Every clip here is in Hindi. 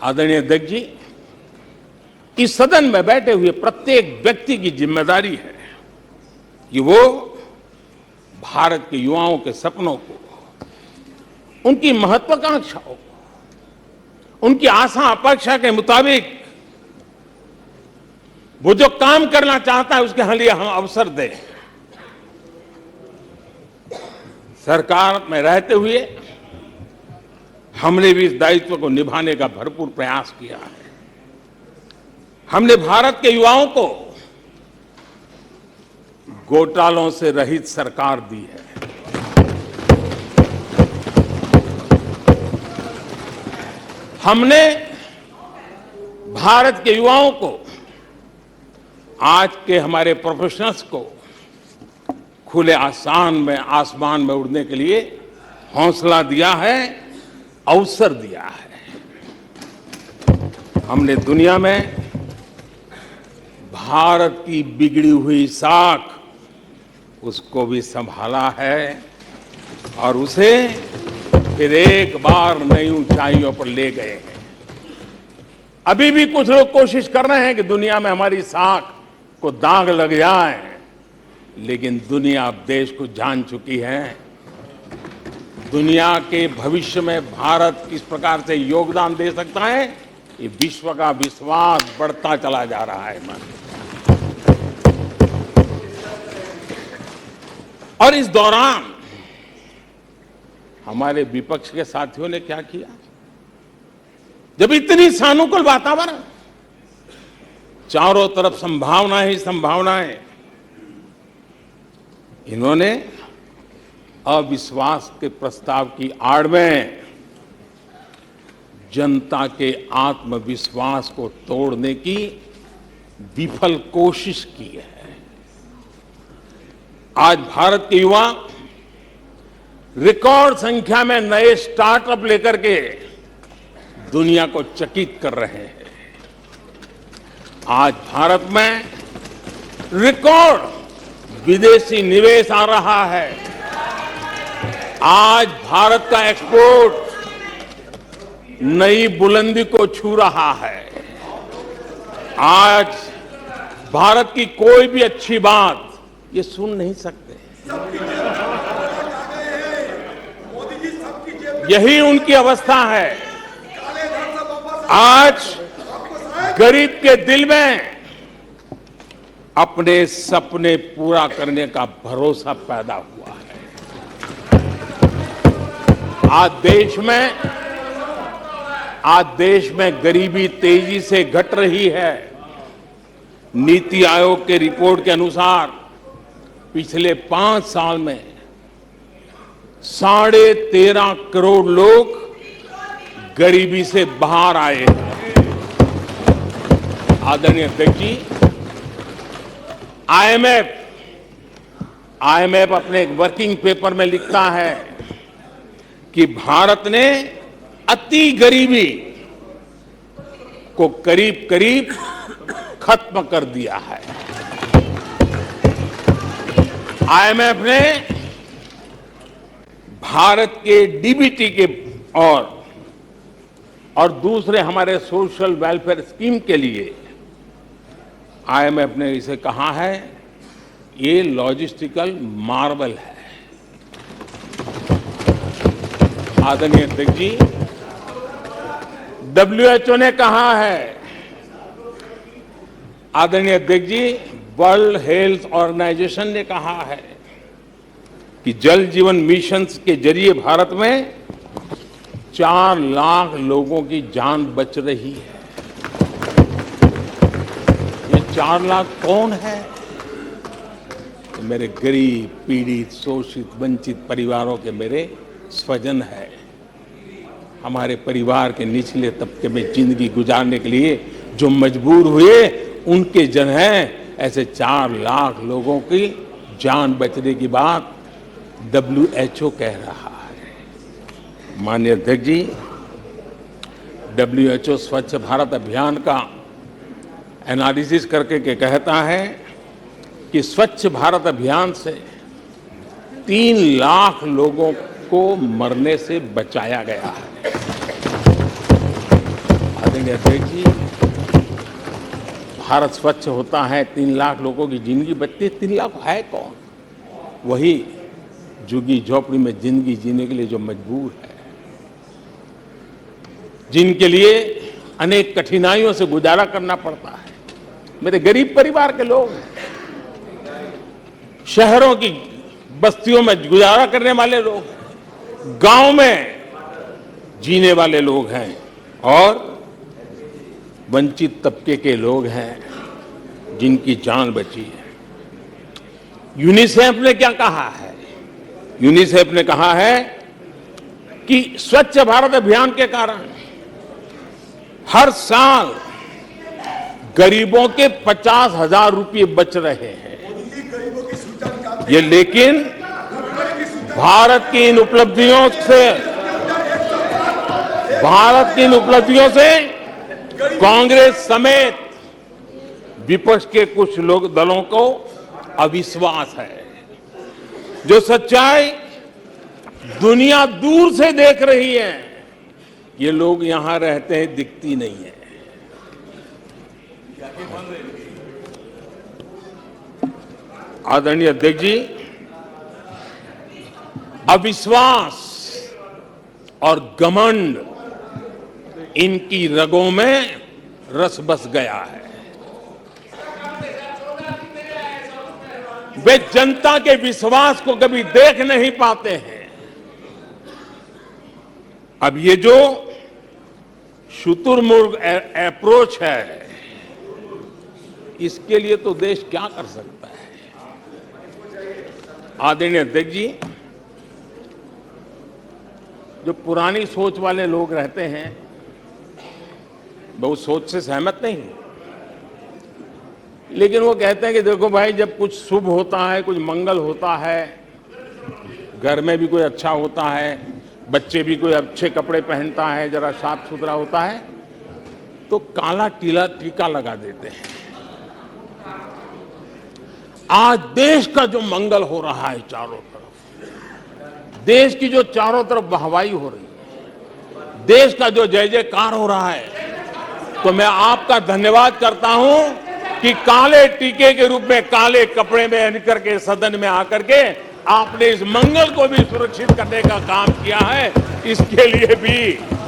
आदरणीय अध्यक्ष जी, इस सदन में बैठे हुए प्रत्येक व्यक्ति की जिम्मेदारी है कि वो भारत के युवाओं के सपनों को, उनकी महत्वाकांक्षाओं को, उनकी आशा अपेक्षा के मुताबिक वो जो काम करना चाहता है उसके लिए हम अवसर दें। सरकार में रहते हुए हमने भी इस दायित्व को निभाने का भरपूर प्रयास किया है। हमने भारत के युवाओं को घोटालों से रहित सरकार दी है। हमने भारत के युवाओं को, आज के हमारे प्रोफेशनल्स को खुले आसमान में उड़ने के लिए हौसला दिया है, अवसर दिया है। हमने दुनिया में भारत की बिगड़ी हुई साख, उसको भी संभाला है और उसे फिर एक बार नई ऊंचाइयों पर ले गए हैं। अभी भी कुछ लोग कोशिश कर रहे हैं कि दुनिया में हमारी साख को दाग लग जाए, लेकिन दुनिया अब देश को जान चुकी है। दुनिया के भविष्य में भारत किस प्रकार से योगदान दे सकता है, ये विश्व का विश्वास बढ़ता चला जा रहा है। और इस दौरान हमारे विपक्ष के साथियों ने क्या किया? जब इतनी सानुकूल वातावरण, चारों तरफ संभावनाएं ही संभावनाएं, इन्होंने अविश्वास के प्रस्ताव की आड़ में जनता के आत्मविश्वास को तोड़ने की विफल कोशिश की है। आज भारत के युवा रिकॉर्ड संख्या में नए स्टार्टअप लेकर के दुनिया को चकित कर रहे हैं। आज भारत में रिकॉर्ड विदेशी निवेश आ रहा है। आज भारत का एक्सपोर्ट नई बुलंदी को छू रहा है। आज भारत की कोई भी अच्छी बात ये सुन नहीं सकते। यही उनकी अवस्था है। आज गरीब के दिल में अपने सपने पूरा करने का भरोसा पैदा हुआ है। आज देश में गरीबी तेजी से घट रही है। नीति आयोग के रिपोर्ट के अनुसार पिछले 5 साल में 13.5 करोड़ लोग गरीबी से बाहर आए हैं। आदरणीय अध्यक्ष जी, आईएमएफ अपने एक वर्किंग पेपर में लिखता है कि भारत ने अति गरीबी को करीब करीब खत्म कर दिया है। आईएमएफ ने भारत के डीबीटी के और दूसरे हमारे सोशल वेलफेयर स्कीम के लिए आईएमएफ ने इसे कहा है, ये लॉजिस्टिकल मार्वल है। आदरणीय अध्यक्ष जी, WHO ने कहा है, आदरणीय अध्यक्ष जी, वर्ल्ड हेल्थ ऑर्गेनाइजेशन ने कहा है कि जल जीवन मिशन के जरिए भारत में 4 लाख लोगों की जान बच रही है। ये 4 लाख कौन है? तो मेरे गरीब, पीड़ित, शोषित, वंचित परिवारों के मेरे स्वजन है। हमारे परिवार के निचले तबके में जिंदगी गुजारने के लिए जो मजबूर हुए, उनके जन हैं। ऐसे 4 लाख लोगों की जान बचने की बात WHO कह रहा है। माननीय अध्यक्ष जी, WHO स्वच्छ भारत अभियान का एनालिसिस करके के कहता है कि स्वच्छ भारत अभियान से 3 लाख लोगों को मरने से बचाया गया है। आदरणीय अध्यक्ष जी, भारत स्वच्छ होता है, 3 लाख लोगों की जिंदगी बचती है। 3 लाख है कौन? वही झुग्गी झोपड़ी में जिंदगी जीने के लिए जो मजबूर है, जिनके लिए अनेक कठिनाइयों से गुजारा करना पड़ता है। मेरे गरीब परिवार के लोग, शहरों की बस्तियों में गुजारा करने वाले लोग, गांव में जीने वाले लोग हैं और वंचित तबके के लोग हैं जिनकी जान बची है। यूनिसेफ ने क्या कहा है? यूनिसेफ ने कहा है कि स्वच्छ भारत अभियान के कारण हर साल गरीबों के 50,000 रुपये बच रहे हैं। ये लेकिन भारत की इन उपलब्धियों से कांग्रेस समेत विपक्ष के कुछ लोग दलों को अविश्वास है। जो सच्चाई दुनिया दूर से देख रही है, ये लोग यहां रहते हैं, दिखती नहीं है। आदरणीय अध्यक्ष जी, अविश्वास और घमंड इनकी रगों में रस बस गया है। वे जनता के विश्वास को कभी देख नहीं पाते हैं। अब ये जो शुतुरमुर्ग अप्रोच है, इसके लिए तो देश क्या कर सकता है? आदरणीय अध्यक्ष जी, जो पुरानी सोच वाले लोग रहते हैं, वो उस सोच से सहमत नहीं, लेकिन वो कहते हैं कि देखो भाई, जब कुछ शुभ होता है, कुछ मंगल होता है, घर में भी कोई अच्छा होता है, बच्चे भी कोई अच्छे कपड़े पहनता है, जरा साफ सुथरा होता है, तो काला टीका लगा देते हैं। आज देश का जो मंगल हो रहा है चारों तरफ, देश की जो चारों तरफ वाहवाही हो रही है, देश का जो जय जयकार हो रहा है, तो मैं आपका धन्यवाद करता हूं कि काले टीके के रूप में, काले कपड़े में आकर के सदन में आकर के आपने इस मंगल को भी सुरक्षित करने का काम किया है। इसके लिए भी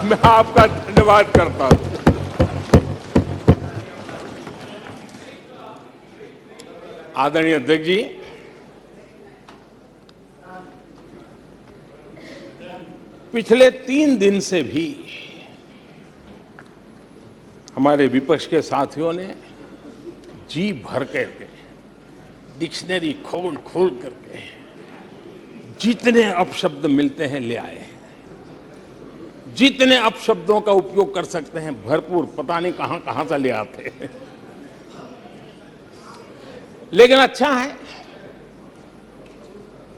मैं आपका धन्यवाद करता हूं। आदरणीय अध्यक्ष जी, पिछले 3 दिन से भी हमारे विपक्ष के साथियों ने जी भर करके, डिक्शनरी खोल खोल करके जितने अपशब्द मिलते हैं ले आए, जितने अपशब्दों का उपयोग कर सकते हैं भरपूर, पता नहीं कहां कहां से ले आते हैं। लेकिन अच्छा है,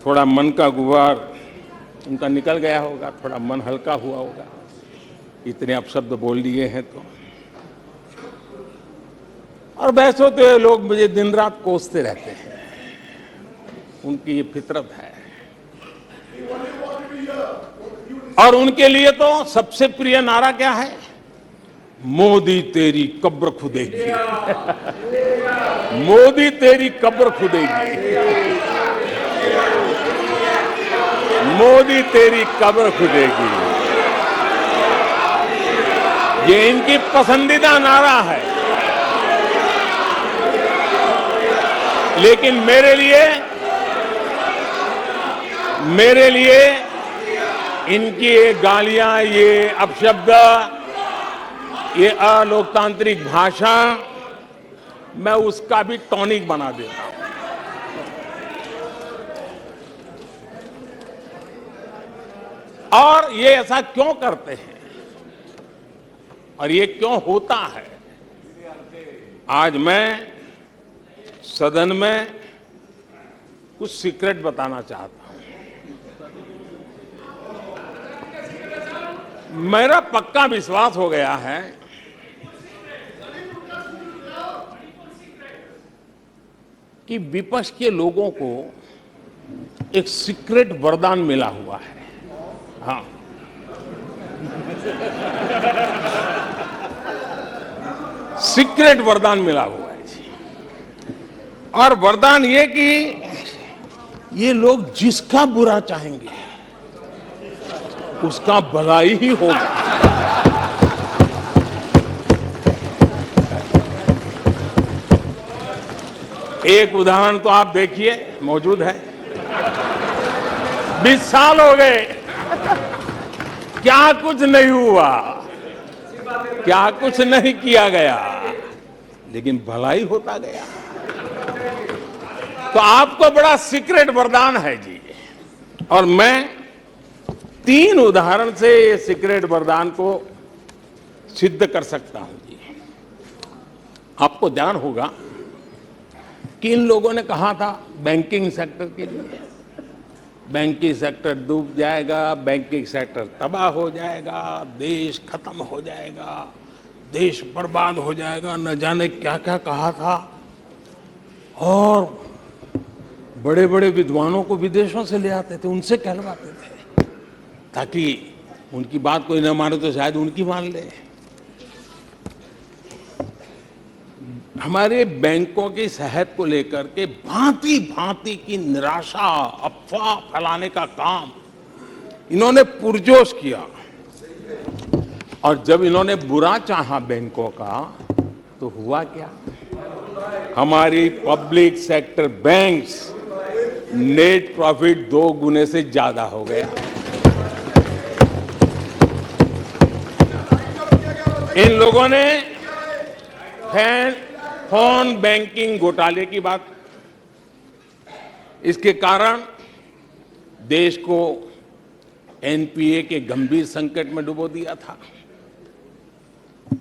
थोड़ा मन का गुबार उनका निकल गया होगा, थोड़ा मन हल्का हुआ होगा, इतने अपशब्द बोल दिए हैं तो। और वैसे तो ये लोग मुझे दिन रात कोसते रहते हैं, उनकी ये फितरत है। और उनके लिए तो सबसे प्रिय नारा क्या है? मोदी तेरी कब्र खुदेगी। मोदी तेरी कब्र खुदेगी, मोदी तेरी कब्र खुदेगी, ये इनकी पसंदीदा नारा है। लेकिन मेरे लिए इनकी ये गालियां, ये अपशब्द, ये अलोकतांत्रिक भाषा, मैं उसका भी टॉनिक बना देता हूं। और ये ऐसा क्यों करते हैं और ये क्यों होता है? आज मैं सदन में कुछ सीक्रेट बताना चाहता हूं। मेरा पक्का विश्वास हो गया है कि विपक्ष के लोगों को एक सीक्रेट वरदान मिला हुआ है। हाँ, सीक्रेट वरदान मिला हुआ है जी। और वरदान ये कि ये लोग जिसका बुरा चाहेंगे उसका भलाई ही होगा। एक उदाहरण तो आप देखिए, मौजूद है। 20 साल हो गए, क्या कुछ नहीं हुआ, क्या कुछ नहीं किया गया, लेकिन भलाई होता गया। तो आपको बड़ा सीक्रेट वरदान है जी। और मैं 3 उदाहरण से ये सीक्रेट वरदान को सिद्ध कर सकता हूं जी। आपको ध्यान होगा कि इन लोगों ने कहा था बैंकिंग सेक्टर के लिए, बैंकिंग सेक्टर डूब जाएगा, बैंकिंग सेक्टर तबाह हो जाएगा, देश खत्म हो जाएगा, देश बर्बाद हो जाएगा, न जाने क्या क्या कहा था। और बड़े बड़े विद्वानों को विदेशों से ले आते थे, उनसे कहलवाते थे, ताकि उनकी बात कोई न माने तो शायद उनकी मान ले। हमारे बैंकों की सेहत को लेकर के भांति भांति की निराशा, अफवाह फैलाने का काम इन्होंने पुरजोश किया। और जब इन्होंने बुरा चाहा बैंकों का, तो हुआ क्या? हमारी public sector banks net profit 2 गुने से ज्यादा हो गया। इन लोगों ने फोन बैंकिंग घोटाले की बात, इसके कारण देश को एनपीए के गंभीर संकट में डुबो दिया था।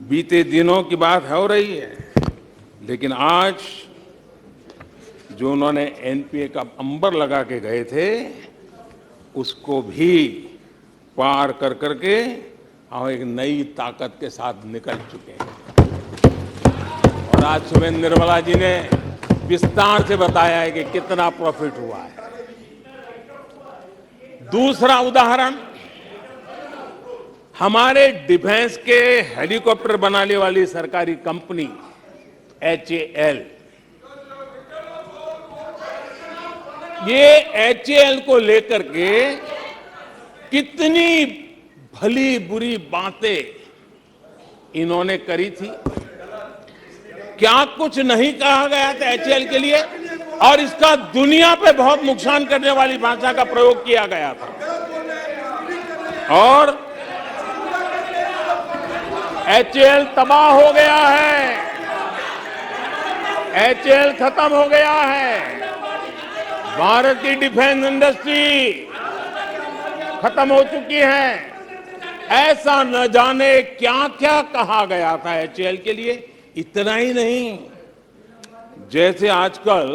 बीते दिनों की बात हो रही है, लेकिन आज जो उन्होंने एनपीए का अंबर लगा के गए थे, उसको भी पार कर करके हम एक नई ताकत के साथ निकल चुके हैं। और आज सुबह निर्मला जी ने विस्तार से बताया है कि कितना प्रॉफिट हुआ है। दूसरा उदाहरण, हमारे डिफेंस के हेलीकॉप्टर बनाने वाली सरकारी कंपनी एचएएल, ये एचएएल को लेकर के कितनी भली बुरी बातें इन्होंने करी थी। क्या कुछ नहीं कहा गया था एचएएल के लिए, और इसका दुनिया पे बहुत नुकसान करने वाली भाषा का प्रयोग किया गया था। और एचएएल तबाह हो गया है, एचएएल खत्म हो गया है, भारत की डिफेंस इंडस्ट्री खत्म हो चुकी है। ऐसा न जाने क्या क्या कहा गया था एचएएल के लिए। इतना ही नहीं, जैसे आजकल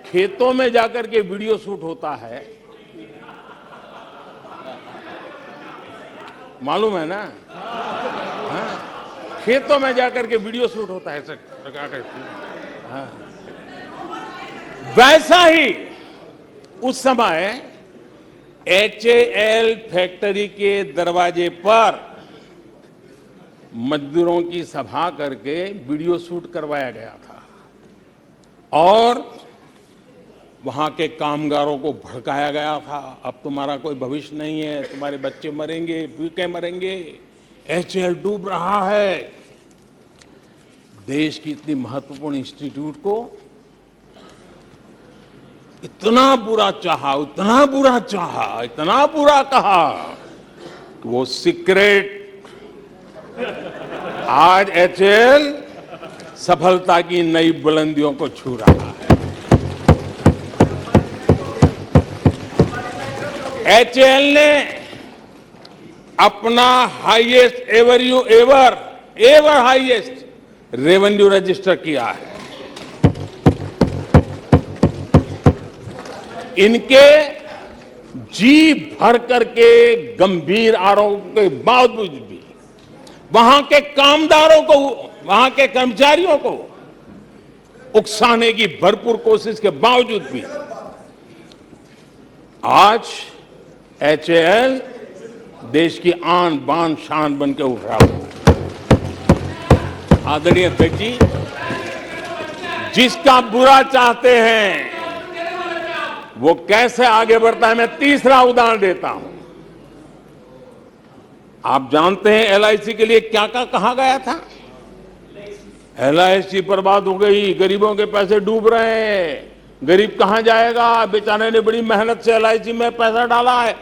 खेतों में जाकर के वीडियो शूट होता है, मालूम है ना? हाँ? खेतों में जाकर के वीडियो शूट होता है, हाँ। वैसा ही उस समय एचएएल फैक्ट्री के दरवाजे पर मजदूरों की सभा करके वीडियो शूट करवाया गया था, और वहां के कामगारों को भड़काया गया था। अब तुम्हारा कोई भविष्य नहीं है, तुम्हारे बच्चे मरेंगे, भूखे मरेंगे, एचएएल डूब रहा है। देश की इतनी महत्वपूर्ण इंस्टीट्यूट को इतना बुरा चाहा, इतना बुरा चाहा, इतना बुरा कहा कि वो सीक्रेट आज एचएएल सफलता की नई बुलंदियों को छू रहा है। एचएएल ने अपना highest ever highest revenue register किया है। इनके जी भर करके गंभीर आरोपों के बावजूद भी, वहां के कामदारों को, वहां के कर्मचारियों को उकसाने की भरपूर कोशिश के बावजूद भी आज एचएएल देश की आन बान शान बन के उठ रहा है। आदरणीय अध्यक्ष जी, जिसका बुरा चाहते हैं वो कैसे आगे बढ़ता है, मैं तीसरा उदाहरण देता हूं। आप जानते हैं एलआईसी के लिए क्या क्या कहा गया था? एलआईसी बर्बाद हो गई, गरीबों के पैसे डूब रहे हैं, गरीब कहां जाएगा, बेचारे ने बड़ी मेहनत से एलआईसी में पैसा डाला है।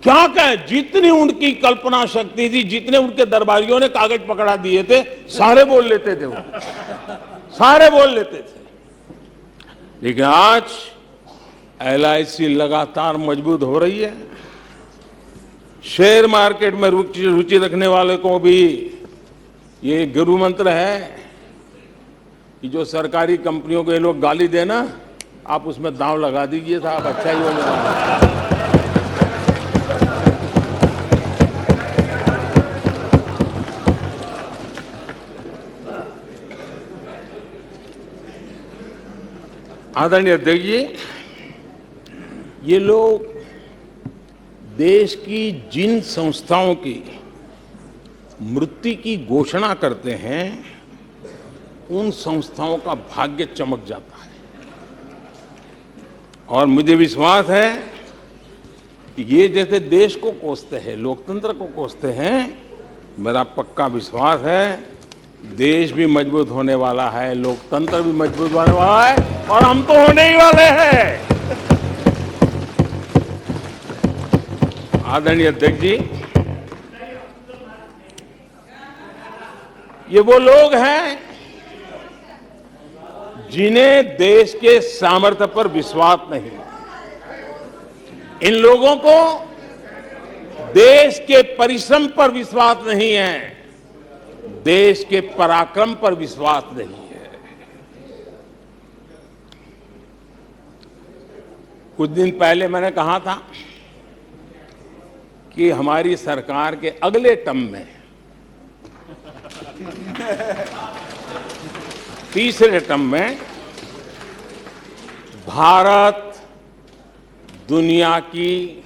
क्या कहें, जितनी उनकी कल्पना शक्ति थी, जितने उनके दरबारियों ने कागज पकड़ा दिए थे, सारे बोल लेते थे वो, सारे बोल लेते थे। लेकिन आज एलआईसी लगातार मजबूत हो रही है। शेयर मार्केट में रुचि रखने वाले को भी ये गुरु मंत्र है कि जो सरकारी कंपनियों को ये लोग गाली देना, आप उसमें दांव लगा दीजिए साहब, अच्छा ही हो जाएगा। आदरणीय अध्यक्ष जी, ये लोग देश की जिन संस्थाओं की मृत्यु की घोषणा करते हैं, उन संस्थाओं का भाग्य चमक जाता है। और मुझे विश्वास है कि ये जैसे देश को कोसते हैं, लोकतंत्र को कोसते हैं, मेरा पक्का विश्वास है देश भी मजबूत होने वाला है, लोकतंत्र भी मजबूत होने वाला है, और हम तो होने ही वाले हैं। आदरणीय अध्यक्ष जी, ये वो लोग हैं जिन्हें देश के सामर्थ्य पर विश्वास नहीं। इन लोगों को देश के परिश्रम पर विश्वास नहीं है, देश के पराक्रम पर विश्वास नहीं है। कुछ दिन पहले मैंने कहा था कि हमारी सरकार के अगले टर्म में, तीसरे टर्म में, भारत दुनिया की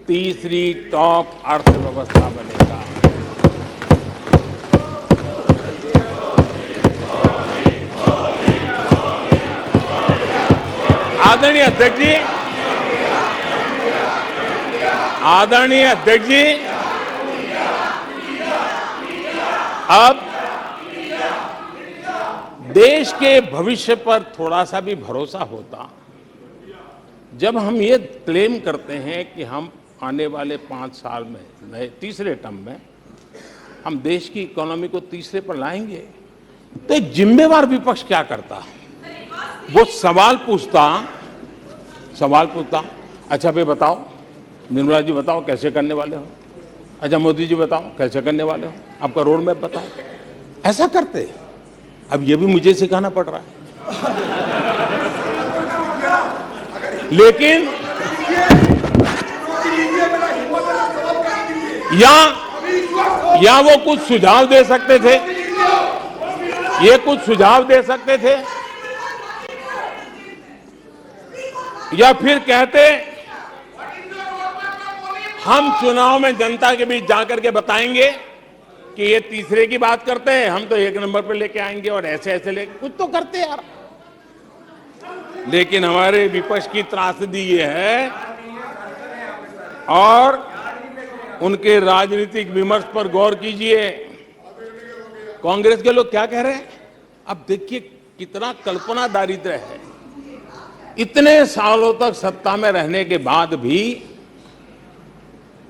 तीसरी टॉप अर्थव्यवस्था बनेगा। आदरणीय अध्यक्ष जी, आदरणीय अध्यक्ष जी, अब देश के भविष्य पर थोड़ा सा भी भरोसा होता जब हम ये क्लेम करते हैं कि हम आने वाले 5 साल में, नए तीसरे टर्म में, हम देश की इकोनॉमी को तीसरे पर लाएंगे। तो एक जिम्मेवार विपक्ष क्या करता? वो सवाल पूछता, अच्छा भाई बताओ, निर्मला जी बताओ कैसे करने वाले हो, अच्छा मोदी जी बताओ कैसे करने वाले हो, आपका रोड मैप बताओ। ऐसा करते। अब ये भी मुझे सिखाना पड़ रहा है। लेकिन या वो कुछ सुझाव दे सकते थे, ये कुछ सुझाव दे सकते थे, या फिर कहते हम चुनाव में जनता के बीच जाकर के बताएंगे कि ये तीसरे की बात करते हैं, हम तो 1 नंबर पे लेके आएंगे, और ऐसे ऐसे लेके कुछ तो करते यार। लेकिन हमारे विपक्ष की त्रासदी ये है, और उनके राजनीतिक विमर्श पर गौर कीजिए। कांग्रेस के लोग क्या कह रहे हैं? अब देखिए कितना कल्पना दारिद्र्य है। इतने सालों तक सत्ता में रहने के बाद भी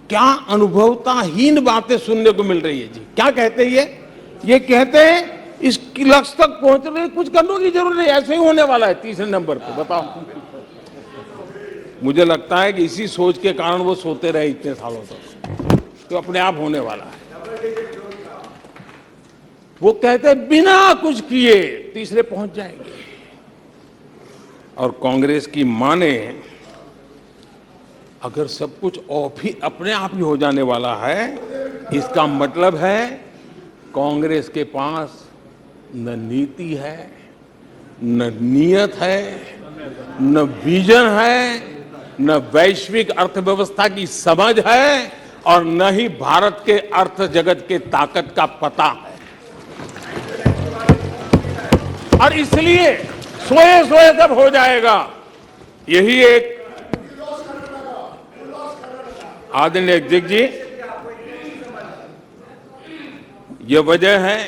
क्या अनुभवताहीन बातें सुनने को मिल रही है जी। क्या कहते हैं ये कहते हैं इस लक्ष्य तक पहुंचने कुछ करने की जरूरत नहीं, ऐसे ही होने वाला है तीसरे नंबर पे। बताओ, मुझे लगता है कि इसी सोच के कारण वो सोते रहे इतने सालों तक, तो अपने आप होने वाला है। वो कहते हैं बिना कुछ किए तीसरे पहुंच जाएंगे, और कांग्रेस की माने अगर सब कुछ अपने आप ही हो जाने वाला है, इसका मतलब है कांग्रेस के पास न नीति है, न नीयत है, न विजन है, न वैश्विक अर्थव्यवस्था की समझ है, और न ही भारत के अर्थ जगत के ताकत का पता है। और इसलिए सोए सोए सब हो जाएगा, यही एक आदरणीय अध्यक्ष जी, ये वजह है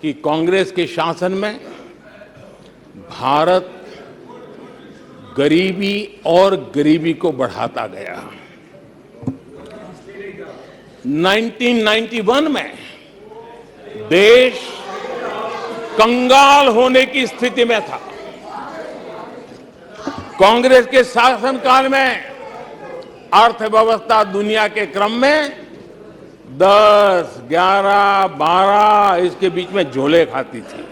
कि कांग्रेस के शासन में भारत गरीबी और गरीबी को बढ़ाता गया। 1991 में देश कंगाल होने की स्थिति में था। कांग्रेस के शासनकाल में अर्थव्यवस्था दुनिया के क्रम में 10, 11, 12 इसके बीच में झोले खाती थी,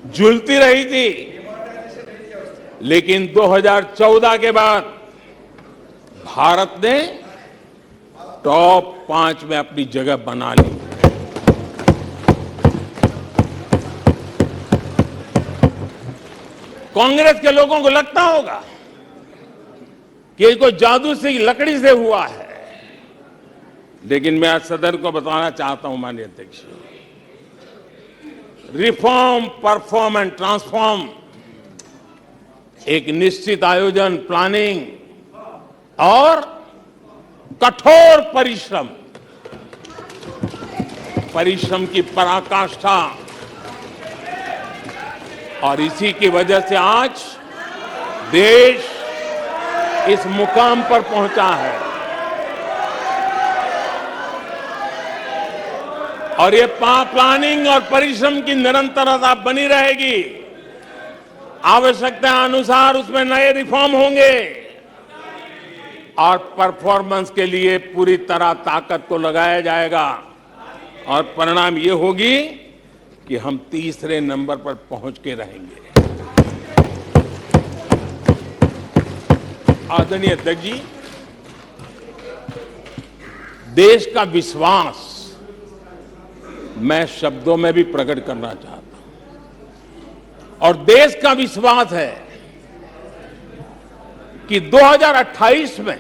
झूलती रही थी। लेकिन 2014 के बाद भारत ने टॉप 5 में अपनी जगह बना ली। कांग्रेस के लोगों को लगता होगा कि ये कोई जादू से लकड़ी से हुआ है, लेकिन मैं आज सदन को बताना चाहता हूं माननीय अध्यक्ष, रिफॉर्म, परफॉर्म एंड ट्रांसफॉर्म एक निश्चित आयोजन, प्लानिंग और कठोर परिश्रम की पराकाष्ठा, और इसी की वजह से आज देश इस मुकाम पर पहुंचा है। और ये प्लानिंग और परिश्रम की निरंतरता बनी रहेगी। आवश्यकता अनुसार उसमें नए रिफॉर्म होंगे और परफॉर्मेंस के लिए पूरी तरह ताकत को लगाया जाएगा, और परिणाम ये होगी कि हम तीसरे नंबर पर पहुंच के रहेंगे। आदरणीय अध्यक्ष जी, देश का विश्वास मैं शब्दों में भी प्रकट करना चाहता हूं, और देश का विश्वास है कि 2028 में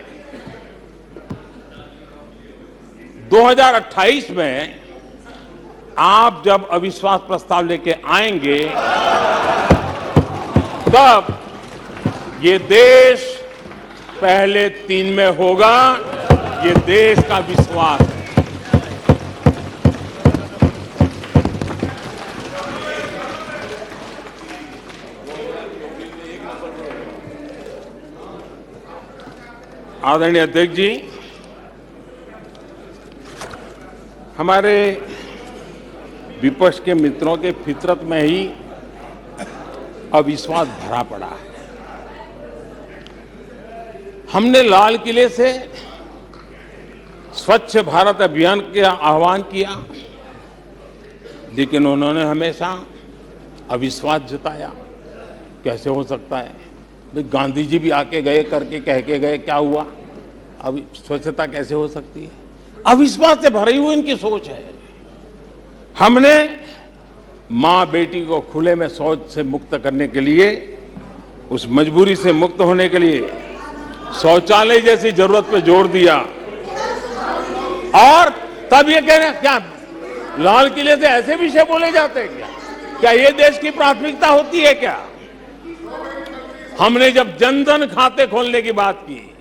आप जब अविश्वास प्रस्ताव लेके आएंगे, तब ये देश पहले 3 में होगा। ये देश का विश्वास है। आदरणीय अध्यक्ष जी, हमारे विपक्ष के मित्रों के फितरत में ही अविश्वास भरा पड़ा है। हमने लाल किले से स्वच्छ भारत अभियान का आह्वान किया, लेकिन उन्होंने हमेशा अविश्वास जताया। कैसे हो सकता है? गांधी जी भी आके गए, करके कह के गए, क्या हुआ? अब स्वच्छता कैसे हो सकती है? अविश्वास से भरी हुई इनकी सोच है। हमने मां बेटी को खुले में शौच से मुक्त करने के लिए, उस मजबूरी से मुक्त होने के लिए शौचालय जैसी जरूरत पे जोर दिया, और तब ये कह रहे हैं, क्या लाल किले से ऐसे विषय बोले जाते हैं क्या? क्या ये देश की प्राथमिकता होती है क्या? हमने जब जनधन खाते खोलने की बात की,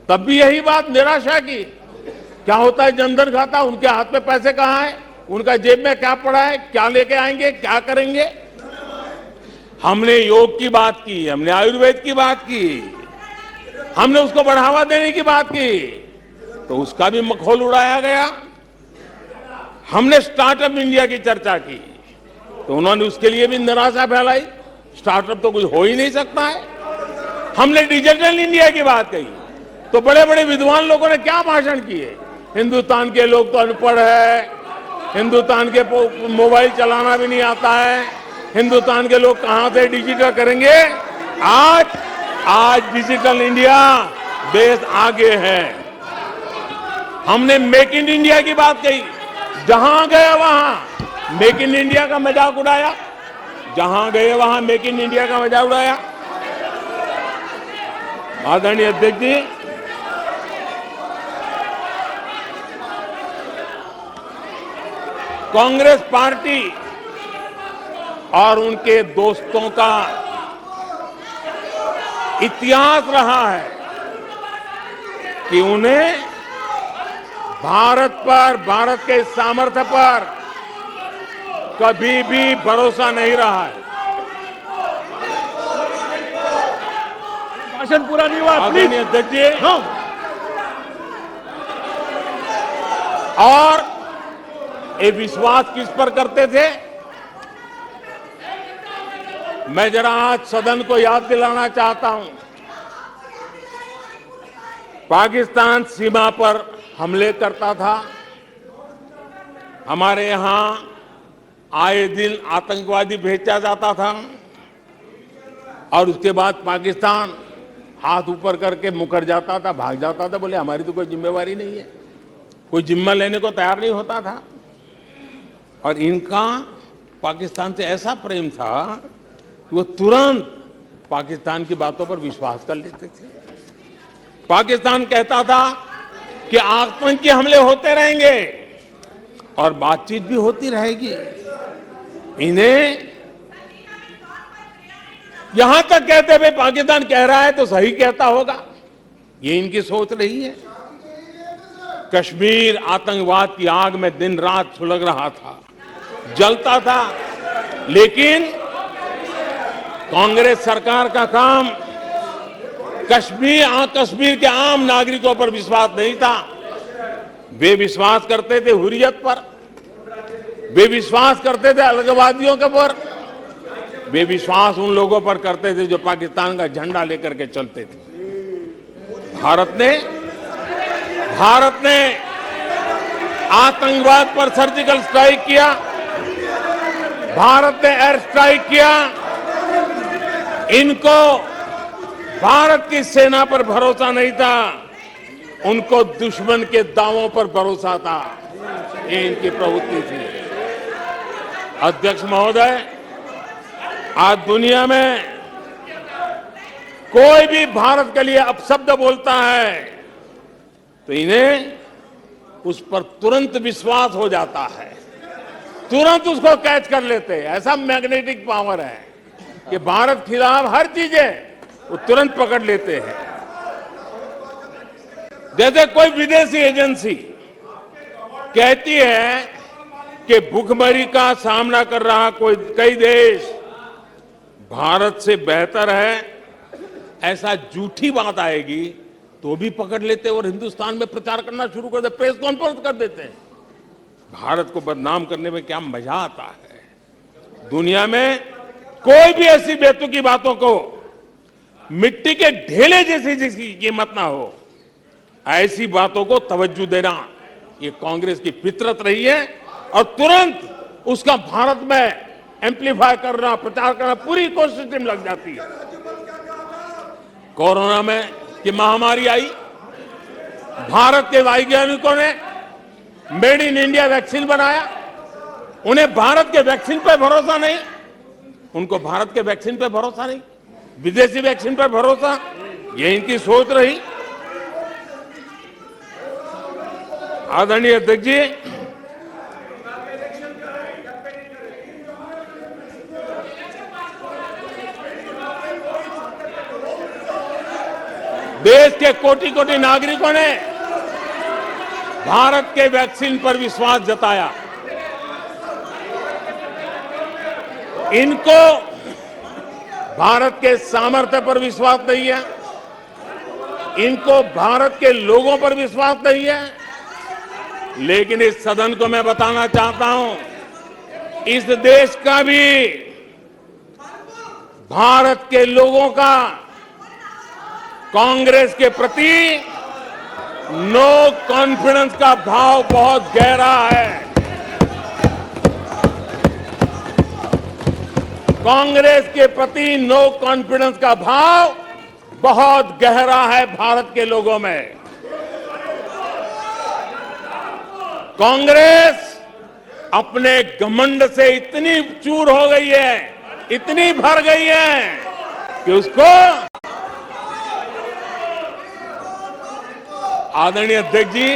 तब भी यही बात निराशा की। क्या होता है जनधन खाता? उनके हाथ में पैसे कहां है? उनका जेब में क्या पड़ा है? क्या लेके आएंगे? क्या करेंगे? हमने योग की बात की, हमने आयुर्वेद की बात की, हमने उसको बढ़ावा देने की बात की, तो उसका भी मखौल उड़ाया गया। हमने स्टार्टअप इंडिया की चर्चा की, तो उन्होंने उसके लिए भी निराशा फैलाई। स्टार्टअप तो कुछ हो ही नहीं सकता है। हमने डिजिटल इंडिया की बात कही, तो बड़े बड़े विद्वान लोगों ने क्या भाषण किए। हिंदुस्तान के लोग तो अनपढ़ है, हिंदुस्तान के मोबाइल चलाना भी नहीं आता है, हिंदुस्तान के लोग कहां से डिजिटल करेंगे? आज डिजिटल इंडिया, देश आगे है। हमने मेक इन इंडिया की बात कही, जहां गए वहां मेक इन इंडिया का मजाक उड़ाया, जहां गए वहां मेक इन इंडिया का मजाक उड़ाया। आदरणीय अध्यक्ष जी, कांग्रेस पार्टी और उनके दोस्तों का इतिहास रहा है कि उन्हें भारत पर, भारत के सामर्थ्य पर कभी भी भरोसा नहीं रहा है। भाषण पूरा नहीं हुआ, आदरणीय अध्यक्ष जी, नो। और ये विश्वास किस पर करते थे? मैं जरा आज सदन को याद दिलाना चाहता हूं। पाकिस्तान सीमा पर हमले करता था, हमारे यहां आए दिन आतंकवादी भेजा जाता था और उसके बाद पाकिस्तान हाथ ऊपर करके मुकर जाता था, भाग जाता था, बोले हमारी तो कोई जिम्मेवारी नहीं है, कोई जिम्मा लेने को तैयार नहीं होता था। और इनका पाकिस्तान से ऐसा प्रेम था कि वो तुरंत पाकिस्तान की बातों पर विश्वास कर लेते थे। पाकिस्तान कहता था कि आतंकी हमले होते रहेंगे और बातचीत भी होती रहेगी। इन्हें यहां तक कहते हुए पाकिस्तान कह रहा है तो सही कहता होगा, ये इनकी सोच रही है। कश्मीर आतंकवाद की आग में दिन रात सुलग रहा था, जलता था, लेकिन कांग्रेस सरकार का काम कश्मीर के आम नागरिकों पर विश्वास नहीं था। वे विश्वास करते थे हुर्रियत पर, वे विश्वास करते थे अलगाववादियों के पर, वे विश्वास उन लोगों पर करते थे जो पाकिस्तान का झंडा लेकर के चलते थे। भारत ने आतंकवाद पर सर्जिकल स्ट्राइक किया, भारत ने एयर स्ट्राइक किया। इनको भारत की सेना पर भरोसा नहीं था, उनको दुश्मन के दावों पर भरोसा था। ये इनकी प्रवृत्ति थी। अध्यक्ष महोदय, आज दुनिया में कोई भी भारत के लिए अपशब्द बोलता है तो इन्हें उस पर तुरंत विश्वास हो जाता है, तुरंत उसको कैच कर लेते हैं। ऐसा मैग्नेटिक पावर है कि भारत खिलाफ हर चीजें वो तुरंत पकड़ लेते हैं। जैसे कोई विदेशी एजेंसी कहती है कि भूखमरी का सामना कर रहा कई देश भारत से बेहतर है, ऐसा झूठी बात आएगी तो भी पकड़ लेते और हिंदुस्तान में प्रचार करना शुरू कर देते, प्रेस कॉन्फ्रेंस कर देते हैं। भारत को बदनाम करने में क्या मजा आता है। दुनिया में कोई भी ऐसी बेतुकी बातों को मिट्टी के ढेले जैसी जिसकी कीमत ना हो, ऐसी बातों को तवज्जो देना ये कांग्रेस की फितरत रही है और तुरंत उसका भारत में एम्पलीफाई करना, प्रचार करना पूरी कोशिश टीम लग जाती है। कोरोना में की महामारी आई, भारत के वैज्ञानिकों ने मेड इन इंडिया वैक्सीन बनाया। उन्हें भारत के वैक्सीन पर भरोसा नहीं, उनको भारत के वैक्सीन पर भरोसा नहीं, विदेशी वैक्सीन पर भरोसा, ये इनकी सोच रही। आदरणीय अध्यक्ष जी, देश के कोटि कोटि नागरिकों ने भारत के वैक्सीन पर विश्वास जताया। इनको भारत के सामर्थ्य पर विश्वास नहीं है, इनको भारत के लोगों पर विश्वास नहीं है। लेकिन इस सदन को मैं बताना चाहता हूं, इस देश का भी, भारत के लोगों का कांग्रेस के प्रति नो कॉन्फिडेंस का भाव बहुत गहरा है। कांग्रेस के प्रति नो कॉन्फिडेंस का भाव बहुत गहरा है भारत के लोगों में। कांग्रेस अपने घमंड से इतनी चूर हो गई है, इतनी भर गई है कि उसको, आदरणीय अध्यक्ष जी,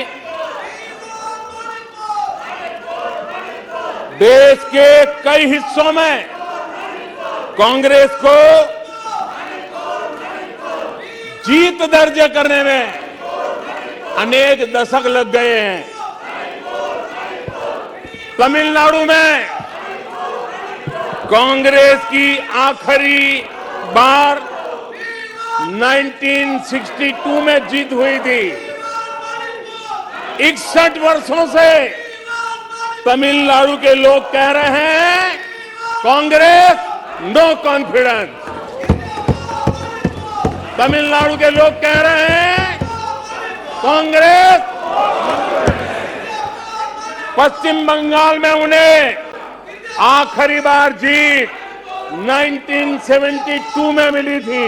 देश के कई हिस्सों में कांग्रेस को जीत दर्ज करने में अनेक दशक लग गए हैं। तमिलनाडु में कांग्रेस की आखिरी बार 1962 में जीत हुई थी। 61 वर्षों से तमिलनाडु के लोग कह रहे हैं कांग्रेस नो कॉन्फिडेंस। तमिलनाडु के लोग कह रहे हैं कांग्रेस। पश्चिम बंगाल में उन्हें आखिरी बार जीत 1972 में मिली थी।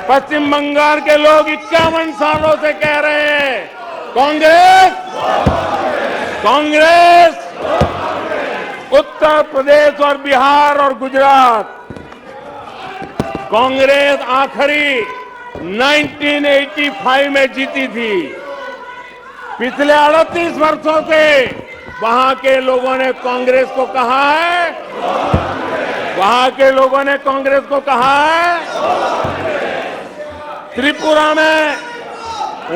पश्चिम बंगाल के लोग 51 सालों से कह रहे हैं कांग्रेस कांग्रेस। उत्तर प्रदेश और बिहार और गुजरात कांग्रेस आखिरी 1985 में जीती थी। पिछले 38 वर्षों से वहां के लोगों ने कांग्रेस को कहा है, वहां के लोगों ने कांग्रेस को कहा है। त्रिपुरा में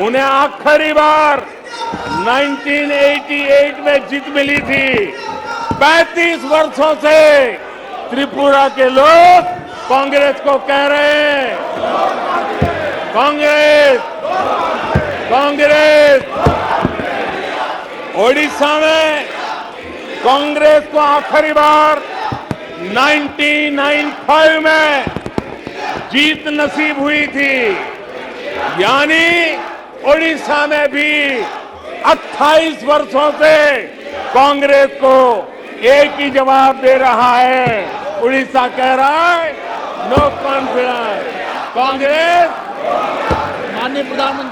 उन्हें आखिरी बार 1988 में जीत मिली थी। 35 वर्षों से त्रिपुरा के लोग कांग्रेस को कह रहे हैं कांग्रेस कांग्रेस। ओडिशा में कांग्रेस को आखिरी बार 1995 में जीत नसीब हुई थी। यानी ओडिशा में भी 28 वर्षों से कांग्रेस को एक ही जवाब दे रहा है। उड़ीसा कह रहा है नो कॉन्फिडेंस कांग्रेस। माननीय प्रधानमंत्री